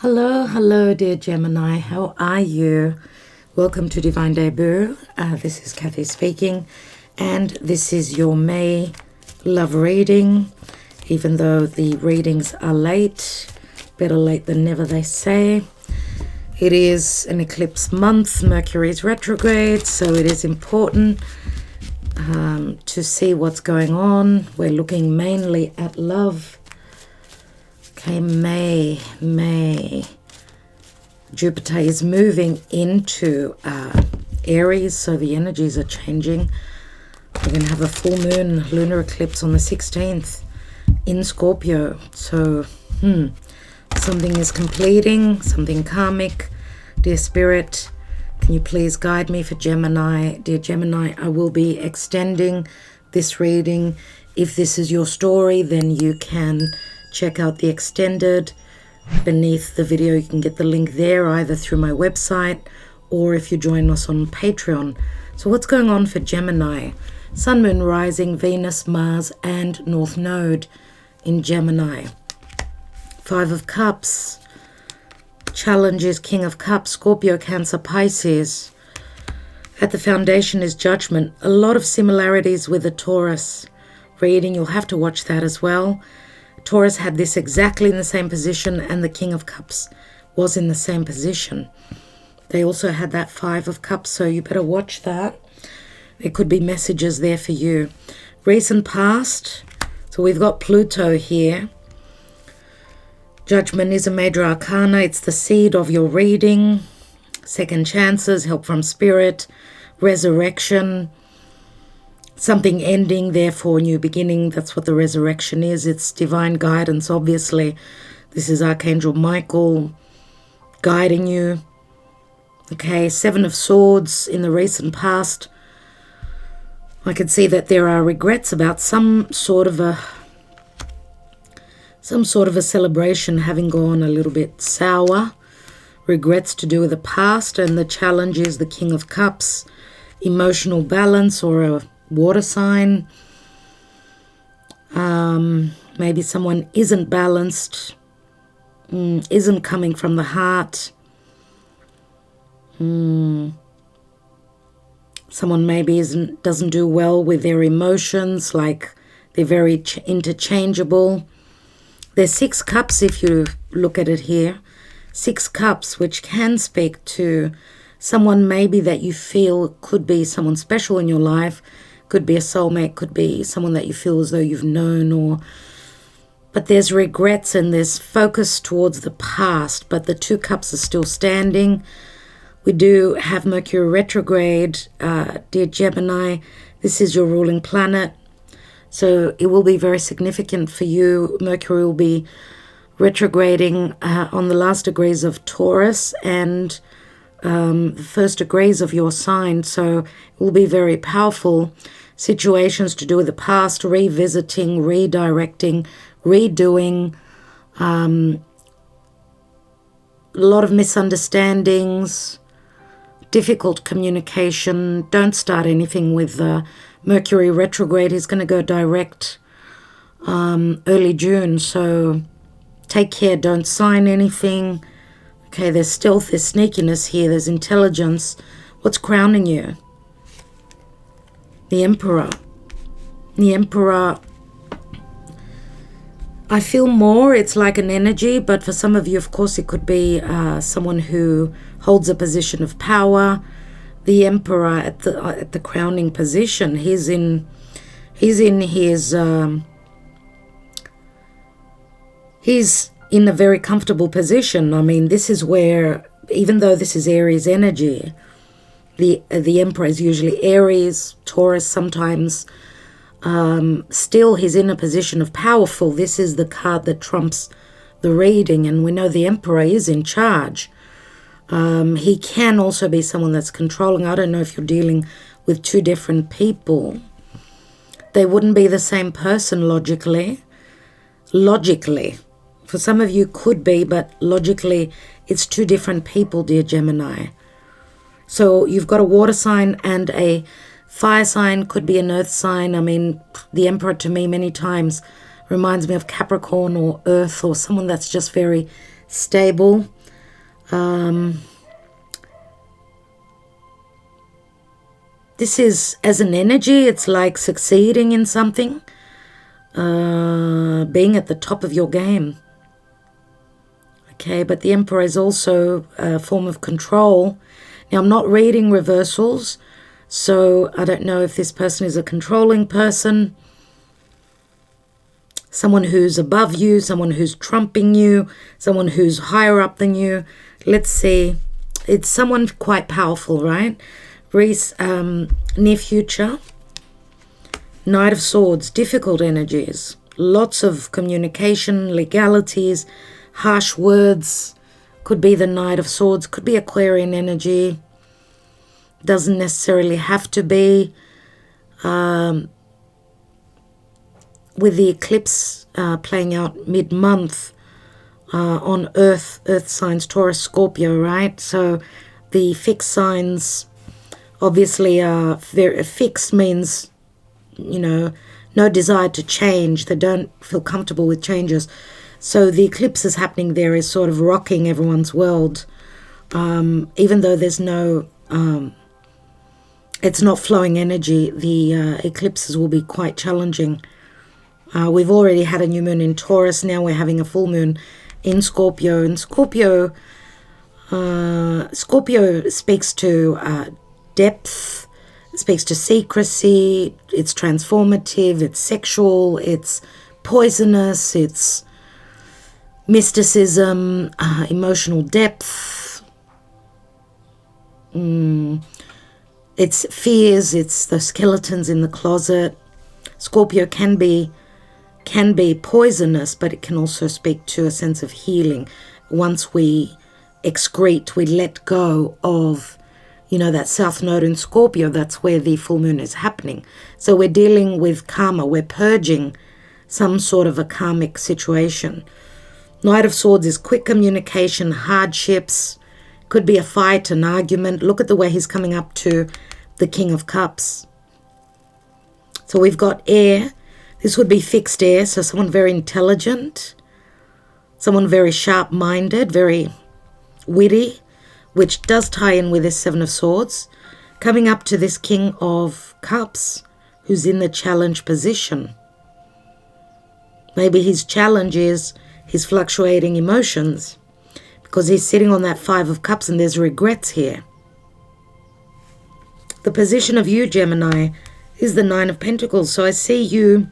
Hello, dear Gemini. How are you? Welcome to Divine Debut. This is Kathy speaking, and this is your May love reading. Even though the readings are late, better late than never, they say. It is an eclipse month. Mercury is retrograde, so it is important to see what's going on. We're looking mainly at love. Okay, May. Jupiter is moving into Aries, so the energies are changing. We're going to have a full moon lunar eclipse on the 16th in Scorpio. So, something is completing, something karmic. Dear Spirit, can you please guide me for Gemini? Dear Gemini, I will be extending this reading. If this is your story, then you can check out the extended beneath the video. You can get the link there either through my website or if you join us on Patreon. So what's going on for Gemini? Sun, Moon, Rising, Venus, Mars, and North Node in Gemini. Five of Cups. Challenges, King of Cups, Scorpio, Cancer, Pisces. At the foundation is Judgment. A lot of similarities with the Taurus reading. You'll have to watch that as well. Taurus had this exactly in the same position, and the King of Cups was in the same position. They also had that Five of Cups, so you better watch that. There could be messages there for you. Recent past, so we've got Pluto here. Judgment is a major arcana. It's the seed of your reading. Second chances, help from spirit, resurrection, something ending, therefore new beginning. That's what the resurrection is. It's divine guidance, obviously. This is Archangel Michael guiding you. Okay, Seven of Swords in the recent past. I can see that there are regrets about some sort of a celebration having gone a little bit sour. Regrets to do with the past, and the challenge is the King of Cups, emotional balance, or a water sign. Maybe someone isn't balanced, isn't coming from the heart. Someone maybe doesn't do well with their emotions, like they're very interchangeable. There's 6 cups if you look at it here. 6 cups, which can speak to someone maybe that you feel could be someone special in your life. Could be a soulmate, could be someone that you feel as though you've known, but there's regrets and there's focus towards the past, but the 2 cups are still standing. We do have Mercury retrograde, dear Gemini. This is your ruling planet, so it will be very significant for you. Mercury will be retrograding on the last degrees of Taurus and the first degrees of your sign, so it will be very powerful. Situations to do with the past, revisiting, redirecting, redoing, a lot of misunderstandings, difficult communication. Don't start anything with Mercury retrograde. He's going to go direct early June, so take care. Don't sign anything. Okay, there's stealth, there's sneakiness here, there's intelligence. What's crowning you? The Emperor. The Emperor, I feel more, it's like an energy, but for some of you, of course, it could be someone who holds a position of power. The Emperor at the crowning position, he's in his he's in a very comfortable position. I mean, this is where, even though this is Aries energy, the Emperor is usually Aries, Taurus sometimes. Still, he's in a position of powerful. This is the card that trumps the reading, and we know the Emperor is in charge. He can also be someone that's controlling. I don't know if you're dealing with 2 different people. They wouldn't be the same person logically. For some of you could be, but logically it's 2 different people, dear Gemini. So you've got a water sign and a fire sign, could be an earth sign. I mean, the Emperor to me many times reminds me of Capricorn or Earth, or someone that's just very stable. This is, as an energy, it's like succeeding in something, being at the top of your game. Okay, but the Emperor is also a form of control. Now, I'm not reading reversals, so I don't know if this person is a controlling person, someone who's above you, someone who's trumping you, someone who's higher up than you. Let's see. It's someone quite powerful, right? Near future. Knight of Swords, difficult energies. Lots of communication, legalities, harsh words. Could be the Knight of Swords, could be Aquarian energy. Doesn't necessarily have to be. With the eclipse playing out mid-month on Earth signs, Taurus, Scorpio, right? So the fixed signs obviously are very fixed, means, you know, no desire to change. They don't feel comfortable with changes. So the eclipse is happening there is sort of rocking everyone's world, even though there's no, it's not flowing energy. The eclipses will be quite challenging. We've already had a new moon in Taurus. Now we're having a full moon in Scorpio. And Scorpio speaks to depth, it speaks to secrecy, it's transformative, it's sexual, it's poisonous, it's mysticism, emotional depth, it's fears, it's the skeletons in the closet. Scorpio can be poisonous, but it can also speak to a sense of healing. Once we excrete, we let go of, you know, that South Node in Scorpio, that's where the full moon is happening. So we're dealing with karma, we're purging some sort of a karmic situation. Knight of Swords is quick communication, hardships, could be a fight, an argument. Look at the way he's coming up to the King of Cups. So we've got air. This would be fixed air, so someone very intelligent, someone very sharp-minded, very witty, which does tie in with this Seven of Swords, coming up to this King of Cups, who's in the challenge position. Maybe his challenge is his fluctuating emotions, because he's sitting on that Five of Cups and there's regrets here. The position of you, Gemini, is the Nine of Pentacles. So I see you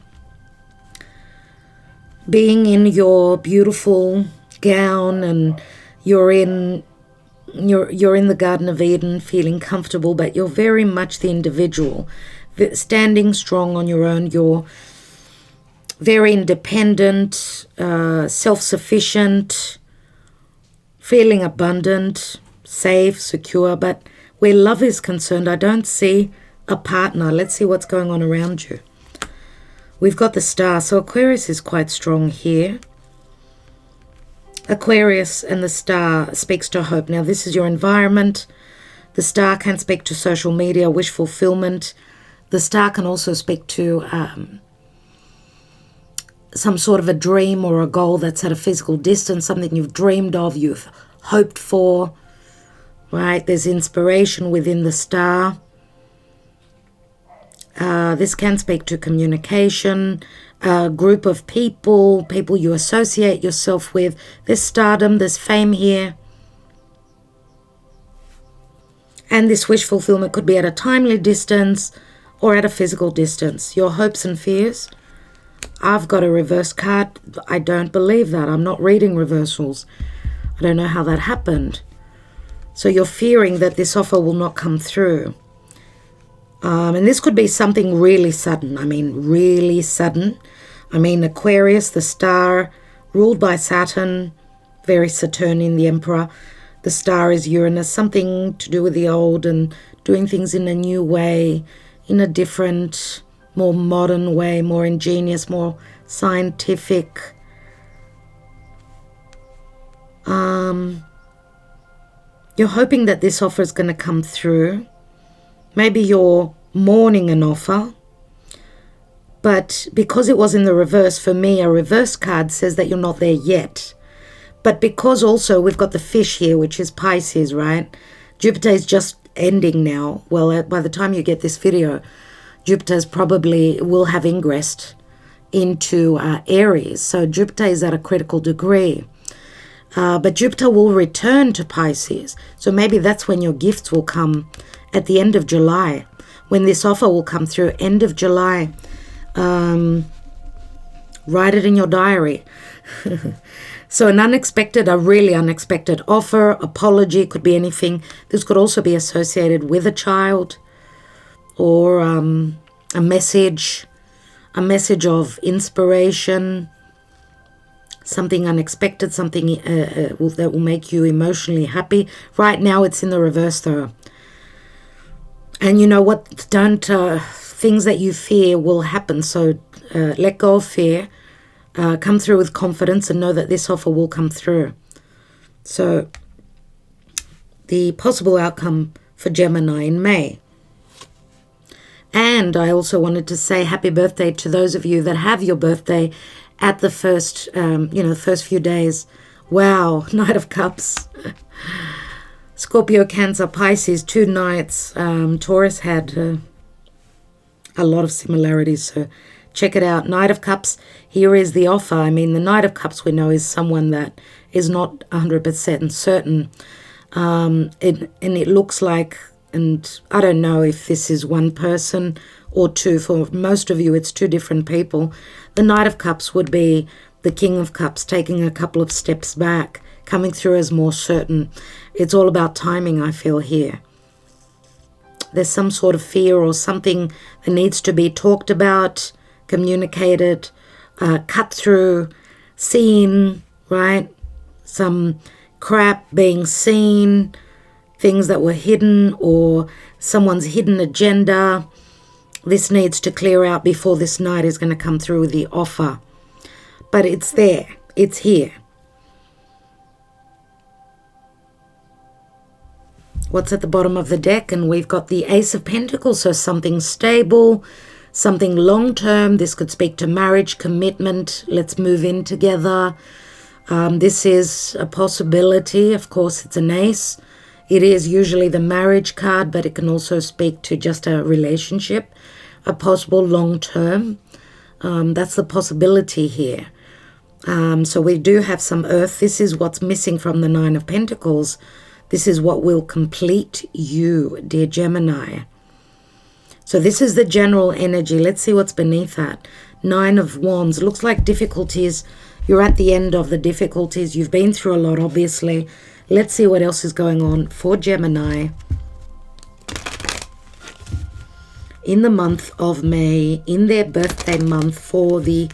being in your beautiful gown and you're in the Garden of Eden, feeling comfortable, but you're very much the individual, standing strong on your own. You're very independent, self-sufficient, feeling abundant, safe, secure. But where love is concerned, I don't see a partner. Let's see what's going on around you. We've got the Star. So Aquarius is quite strong here. Aquarius and the Star speaks to hope. Now, this is your environment. The Star can speak to social media, wish fulfillment. The Star can also speak to some sort of a dream or a goal that's at a physical distance, something you've dreamed of, you've hoped for, right? There's inspiration within the Star. This can speak to communication, a group of people you associate yourself with. There's stardom, there's fame here. And this wish fulfillment could be at a timely distance or at a physical distance. Your hopes and fears. I've got a reverse card. I don't believe that. I'm not reading reversals. I don't know how that happened. So you're fearing that this offer will not come through. And this could be something really sudden. I mean, really sudden. I mean, Aquarius, the Star, ruled by Saturn, very Saturnian, the Emperor. The Star is Uranus, something to do with the old and doing things in a new way, in a different, more modern way, more ingenious, more scientific. You're hoping that this offer is going to come through. Maybe you're mourning an offer, but because it was in the reverse, for me, a reverse card says that you're not there yet. But because also we've got the fish here, which is Pisces, right? Jupiter is just ending now. Well, by the time you get this video, Jupiter's probably will have ingressed into Aries. So Jupiter is at a critical degree. But Jupiter will return to Pisces. So maybe that's when your gifts will come at the end of July. When this offer will come through, end of July. Write it in your diary. So a really unexpected offer, apology, could be anything. This could also be associated with a child or a message of inspiration, something unexpected, something that will make you emotionally happy. Right now it's in the reverse though. And you know what? Things that you fear will happen. So let go of fear. Come through with confidence and know that this offer will come through. So the possible outcome for Gemini in May. And I also wanted to say happy birthday to those of you that have your birthday at the first, first few days. Wow, Knight of Cups. Scorpio, Cancer, Pisces, 2 nights. Taurus had a lot of similarities, so check it out. Knight of Cups, here is the offer. I mean, the Knight of Cups we know is someone that is not 100% certain. And it looks like, and I don't know if this is one person or two. For most of you, it's 2 different people. The Knight of Cups would be the King of Cups, taking a couple of steps back, coming through as more certain. It's all about timing, I feel here. There's some sort of fear or something that needs to be talked about, communicated, cut through, seen, right? Some crap being seen, things that were hidden, or someone's hidden agenda. This needs to clear out before this night is going to come through with the offer. But it's there. It's here. What's at the bottom of the deck? And we've got the Ace of Pentacles, so something stable, something long-term. This could speak to marriage, commitment. Let's move in together. This is a possibility. Of course, it's an ace. It is usually the marriage card, but it can also speak to just a relationship, a possible long-term. That's the possibility here. So we do have some earth. This is what's missing from the 9 of Pentacles. This is what will complete you, dear Gemini. So this is the general energy. Let's see what's beneath that. 9 of Wands. Looks like difficulties. You're at the end of the difficulties. You've been through a lot, obviously. Let's see what else is going on for Gemini in the month of May, in their birthday month for the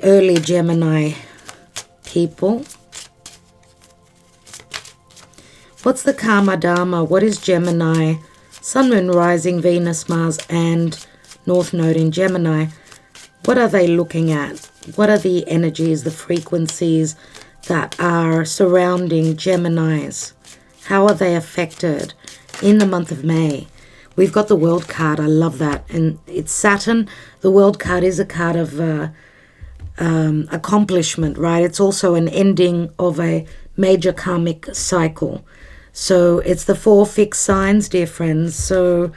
early Gemini people. What's the Karma Dharma? What is Gemini? Sun, Moon, Rising, Venus, Mars, and North Node in Gemini. What are they looking at? What are the energies, the frequencies that are surrounding Geminis? How are they affected in the month of May? We've got the World card. I love that. And it's Saturn. The World card is a card of accomplishment, right? It's also an ending of a major karmic cycle. So it's the 4 fixed signs, dear friends. So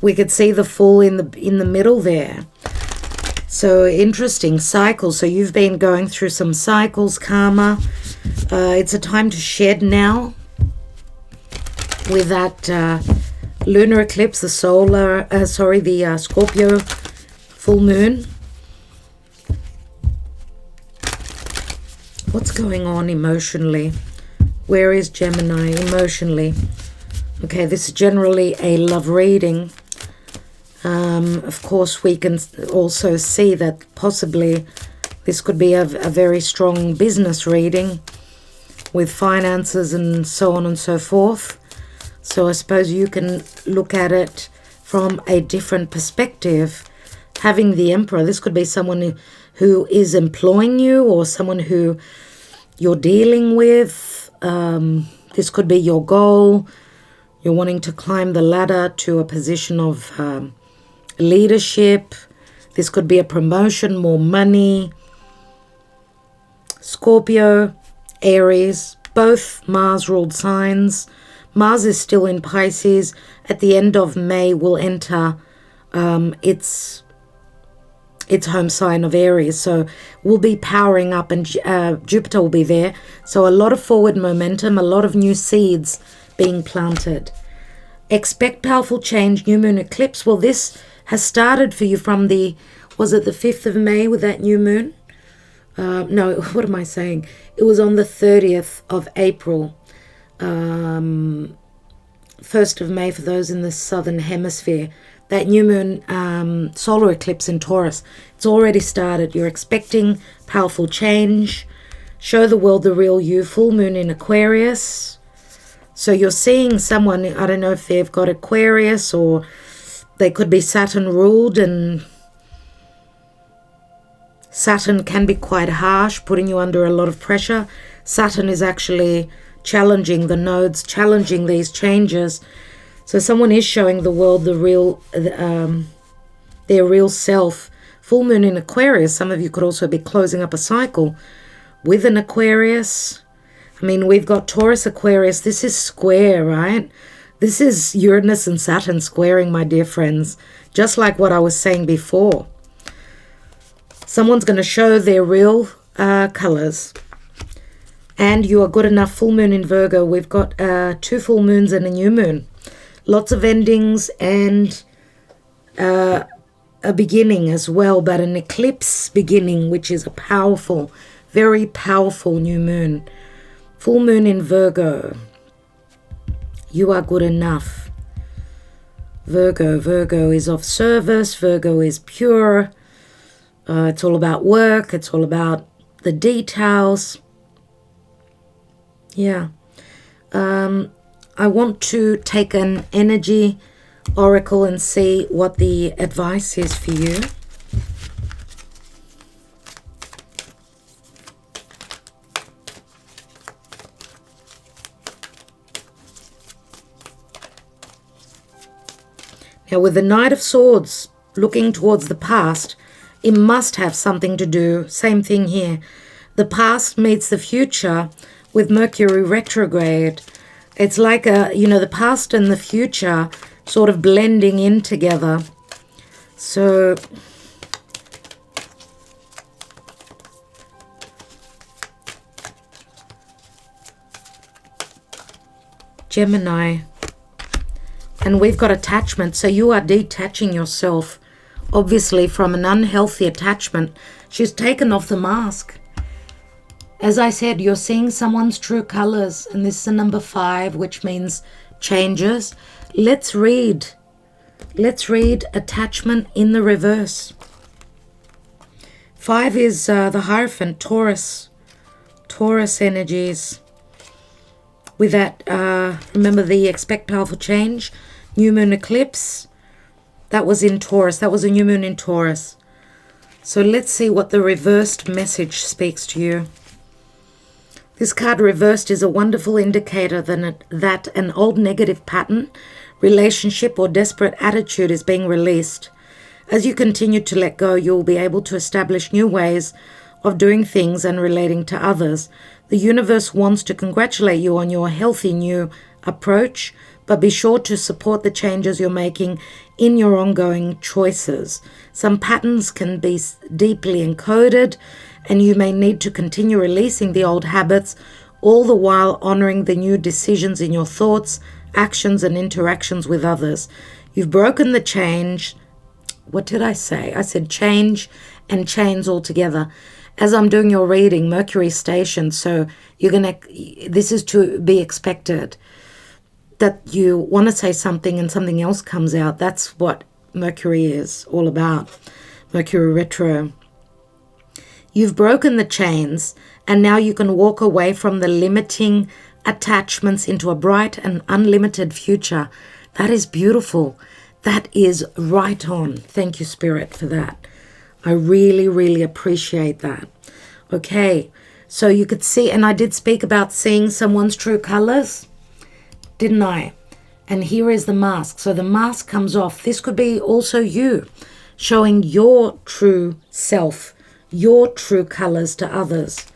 we could see the Fool in the middle there. So interesting cycle. So you've been going through some cycles, karma. It's a time to shed now with that lunar eclipse, the Scorpio full moon. What's going on emotionally? Where is Gemini emotionally? Okay, this is generally a love reading. Of course, we can also see that possibly this could be a very strong business reading with finances and so on and so forth. So I suppose you can look at it from a different perspective. Having the Emperor, this could be someone who is employing you or someone who you're dealing with. This could be your goal. You're wanting to climb the ladder to a position of leadership. This could be a promotion, more money. Scorpio, Aries, both Mars-ruled signs. Mars is still in Pisces. At the end of May, will enter its home sign of Aries. So we'll be powering up, and Jupiter will be there. So a lot of forward momentum, a lot of new seeds being planted. Expect powerful change, new moon eclipse. Well, this has started for you from the, was it the 5th of May with that new moon? No, what am I saying? It was on the 30th of April. 1st of May for those in the southern hemisphere. That new moon solar eclipse in Taurus. It's already started. You're expecting powerful change. Show the world the real you. Full moon in Aquarius. So you're seeing someone, I don't know if they've got Aquarius or they could be Saturn ruled, and Saturn can be quite harsh, putting you under a lot of pressure. Saturn is actually challenging the nodes, challenging these changes. So someone is showing the world the real, their real self. Full moon in Aquarius. Some of you could also be closing up a cycle with an Aquarius. I mean, we've got Taurus, Aquarius. This is square, right? This is Uranus and Saturn squaring, my dear friends. Just like what I was saying before. Someone's going to show their real colors. And you are good enough. Full moon in Virgo. We've got 2 full moons and a new moon. Lots of endings and a beginning as well. But an eclipse beginning, which is a powerful, very powerful new moon. Full moon in Virgo. You are good enough. Virgo is of service. Virgo is pure. It's all about work. It's all about the details. Yeah. I want to take an energy oracle and see what the advice is for you. Now, with the Knight of Swords looking towards the past, it must have something to do, same thing here. The past meets the future with Mercury retrograde. It's like the past and the future sort of blending in together. So Gemini. And we've got attachment. So you are detaching yourself, obviously, from an unhealthy attachment. She's taken off the mask. As I said, you're seeing someone's true colors. And this is a number 5, which means changes. Let's read attachment in the reverse. 5 is the Hierophant, Taurus energies. With that, remember the expect powerful change, new moon eclipse. That was in Taurus. That was a new moon in Taurus. So let's see what the reversed message speaks to you. This card reversed is a wonderful indicator that an old negative pattern, relationship, or desperate attitude is being released. As you continue to let go, you'll be able to establish new ways of doing things and relating to others. The universe wants to congratulate you on your healthy new approach, but be sure to support the changes you're making in your ongoing choices. Some patterns can be deeply encoded, and you may need to continue releasing the old habits, all the while honoring the new decisions in your thoughts, actions, and interactions with others. You've broken the change. What did I say? I said change and chains all together. As I'm doing your reading, Mercury station, so this is to be expected. That you want to say something and something else comes out. That's what Mercury is all about. Mercury retro. You've broken the chains, and now you can walk away from the limiting attachments into a bright and unlimited future. That is beautiful. That is right on. Thank you, Spirit, for that. I really, really appreciate that. Okay, so you could see, and I did speak about seeing someone's true colors, didn't I? And here is the mask. So the mask comes off. This could be also you showing your true self, your true colors to others.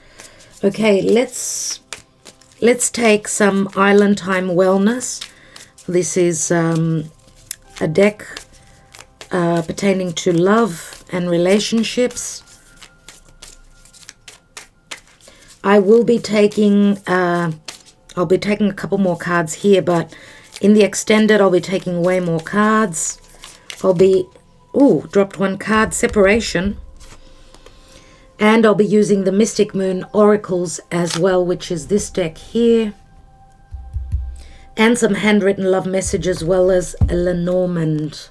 Okay, let's take some Island Time Wellness. This is a deck pertaining to love and relationships. I will be taking, I'll be taking a couple more cards here, but in the extended, I'll be taking way more cards. I'll be, dropped one card, separation. And I'll be using the Mystic Moon Oracles as well, which is this deck here. And some handwritten love message as well as a Lenormand.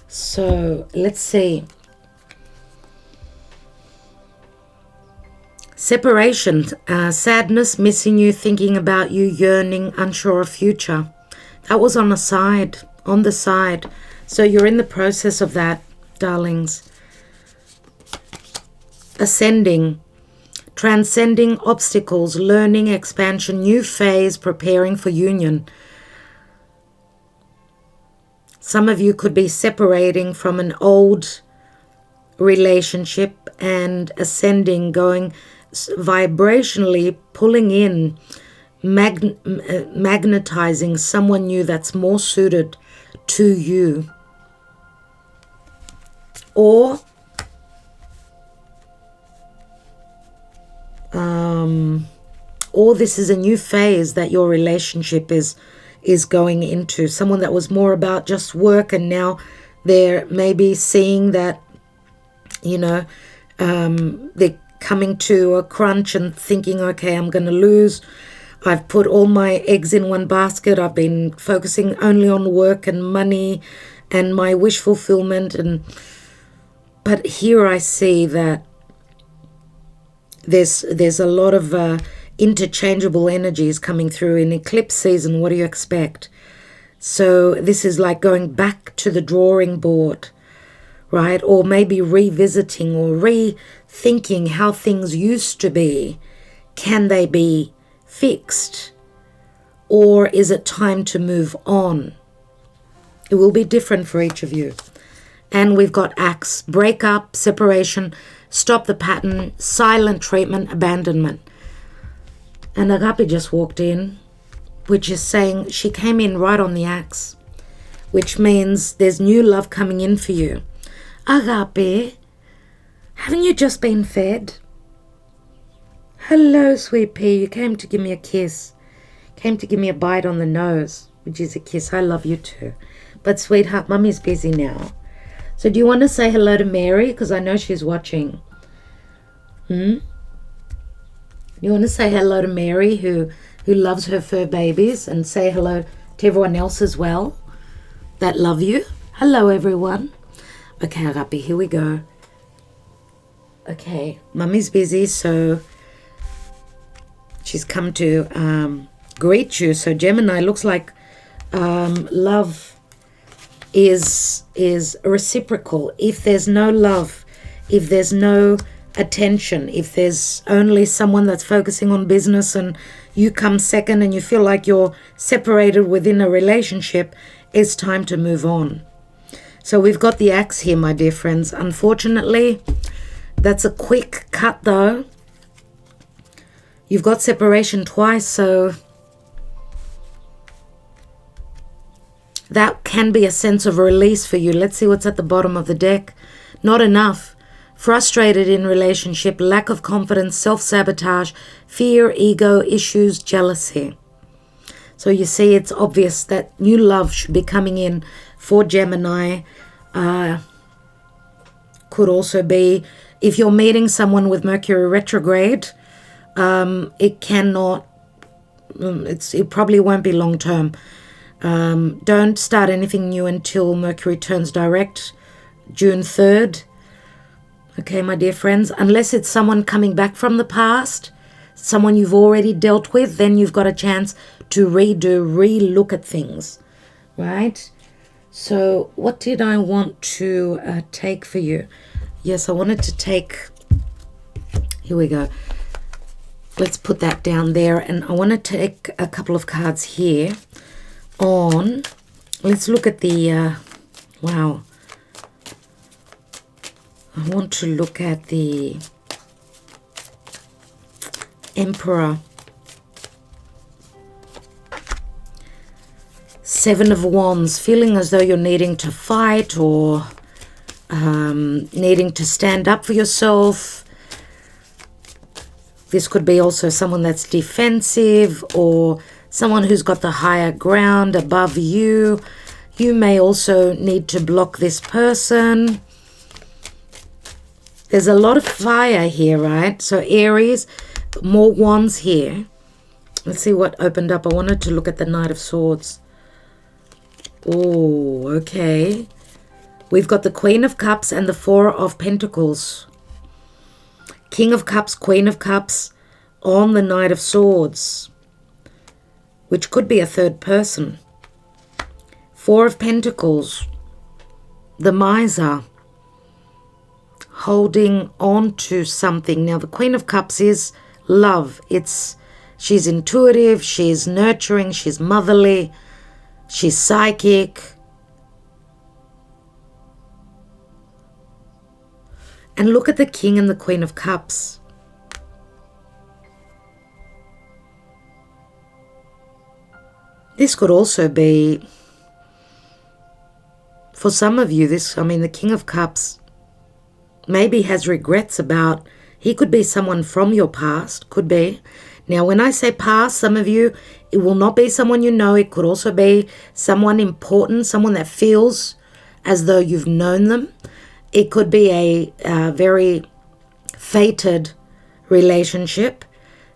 So, let's see. Separation, sadness, missing you, thinking about you, yearning, unsure of future. That was on the side. So you're in the process of that, darlings. Ascending, transcending obstacles, learning, expansion, new phase, preparing for union. Some of you could be separating from an old relationship and ascending, going vibrationally, pulling in, magnetizing someone new that's more suited to you. Or this is a new phase that your relationship is going into. Someone that was more about just work, and now they're maybe seeing that, you know, they're coming to a crunch and thinking, okay, I'm going to lose. I've put all my eggs in one basket. I've been focusing only on work and money and my wish fulfillment. But here I see that there's a lot of interchangeable energies coming through. In eclipse season, what do you expect? So this is like going back to the drawing board, right? Or maybe revisiting or rethinking how things used to be. Can they be fixed? Or is it time to move on? It will be different for each of you. And we've got Axe, break up, separation, stop the pattern, silent treatment, abandonment. And Agape just walked in, which is saying she came in right on the Axe, which means there's new love coming in for you. Agape, haven't you just been fed? Hello, sweet pea. You came to give me a kiss. Came to give me a bite on the nose, which is a kiss. I love you too. But sweetheart, mummy's busy now. So do you want to say hello to Mary? Because I know she's watching. You want to say hello to Mary, who loves her fur babies, and say hello to everyone else as well that love you. Hello, everyone. Okay, Agape, here we go. Okay, mummy's busy, so she's come to greet you. So Gemini, looks like love is reciprocal. If there's no love, if there's no attention, if there's only someone that's focusing on business and you come second and you feel like you're separated within a relationship, it's time to move on. So we've got the Axe here, my dear friends. Unfortunately, that's a quick cut though. You've got separation twice, so that can be a sense of release for you. Let's see what's at the bottom of the deck. Not enough. Frustrated in relationship, lack of confidence, self-sabotage, fear, ego, issues, jealousy. So you see, it's obvious that new love should be coming in for Gemini. Could also be, if you're meeting someone with Mercury retrograde, it probably won't be long term. Don't start anything new until Mercury turns direct, June 3rd. Okay, my dear friends, unless it's someone coming back from the past, someone you've already dealt with, then you've got a chance to re-look at things, right? So what did I want to take for you? Yes, I wanted to take, here we go. Let's put that down there. And I want to take a couple of cards here on, let's look at the, wow. I want to look at the Emperor. Seven of Wands, feeling as though you're needing to fight or needing to stand up for yourself. This could be also someone that's defensive or someone who's got the higher ground above you. You may also need to block this person. There's a lot of fire here, right? So Aries, more wands here. Let's see what opened up. I wanted to look at the Knight of Swords. Oh, okay. We've got the Queen of Cups and the Four of Pentacles. King of Cups, Queen of Cups on the Knight of Swords, which could be a third person. Four of Pentacles, the Miser, holding on to something. Now, the Queen of Cups is love. She's intuitive, she's nurturing, she's motherly, she's psychic. And look at the King and the Queen of Cups. This could also be, for some of you, the King of Cups maybe has regrets about, he could be someone from your past, could be. Now, when I say past, some of you, it will not be someone you know. It could also be someone important, someone that feels as though you've known them. It could be a very fated relationship.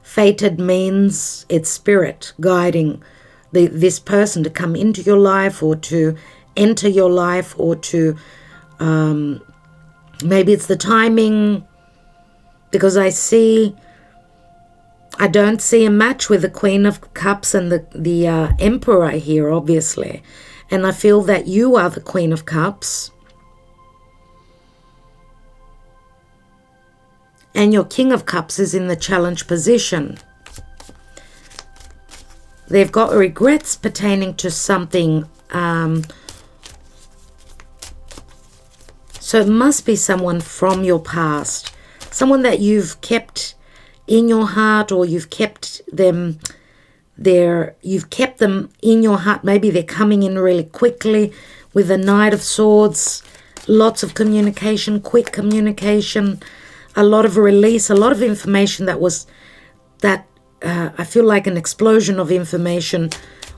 Fated means it's spirit guiding this person to come into your life or to enter your life, or to maybe it's the timing, because I don't see a match with the Queen of Cups and the Emperor here, obviously. And I feel that you are the Queen of Cups. And your King of Cups is in the challenge position. They've got regrets pertaining to something. So it must be someone from your past. Someone that you've kept in your heart, or you've kept them there. You've kept them in your heart. Maybe they're coming in really quickly with the Knight of Swords. Lots of communication, quick communication. A lot of release, a lot of information that I feel like an explosion of information,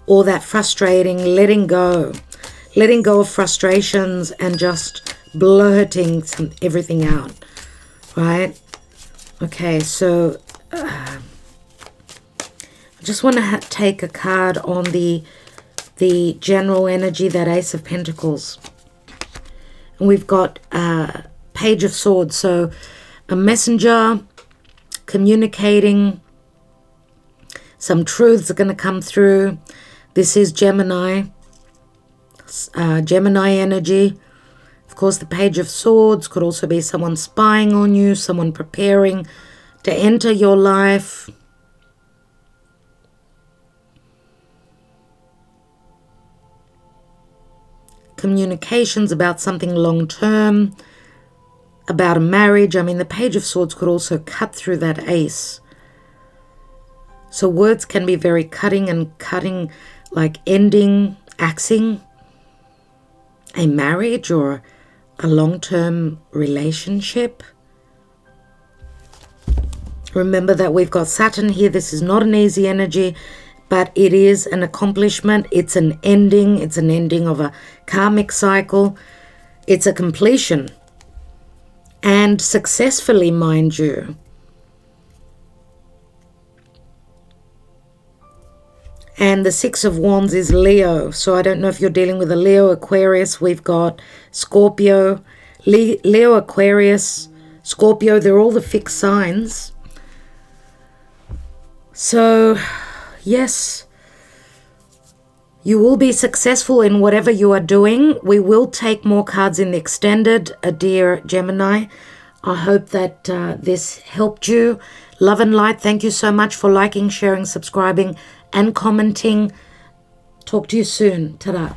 or that frustrating, letting go of frustrations and just blurting everything out, right? Okay, so I just want to take a card on the general energy, that Ace of Pentacles. And we've got Page of Swords, so a messenger communicating. Some truths are going to come through. This is Gemini. Gemini energy. Of course, the Page of Swords could also be someone spying on you, someone preparing to enter your life. Communications about something long-term, about a marriage. The Page of Swords could also cut through that Ace. So words can be very cutting, like ending, axing a marriage or a long-term relationship. Remember that we've got Saturn here. This is not an easy energy, but it is an accomplishment. It's an ending. It's an ending of a karmic cycle. It's a completion. And successfully, mind you. And the Six of Wands is Leo. So I don't know if you're dealing with a Leo, Aquarius. We've got Scorpio, Leo, Aquarius, Scorpio. They're all the fixed signs. So, yes, you will be successful in whatever you are doing. We will take more cards in the extended, dear Gemini. I hope that this helped you. Love and light. Thank you so much for liking, sharing, subscribing, and commenting. Talk to you soon. Ta-da.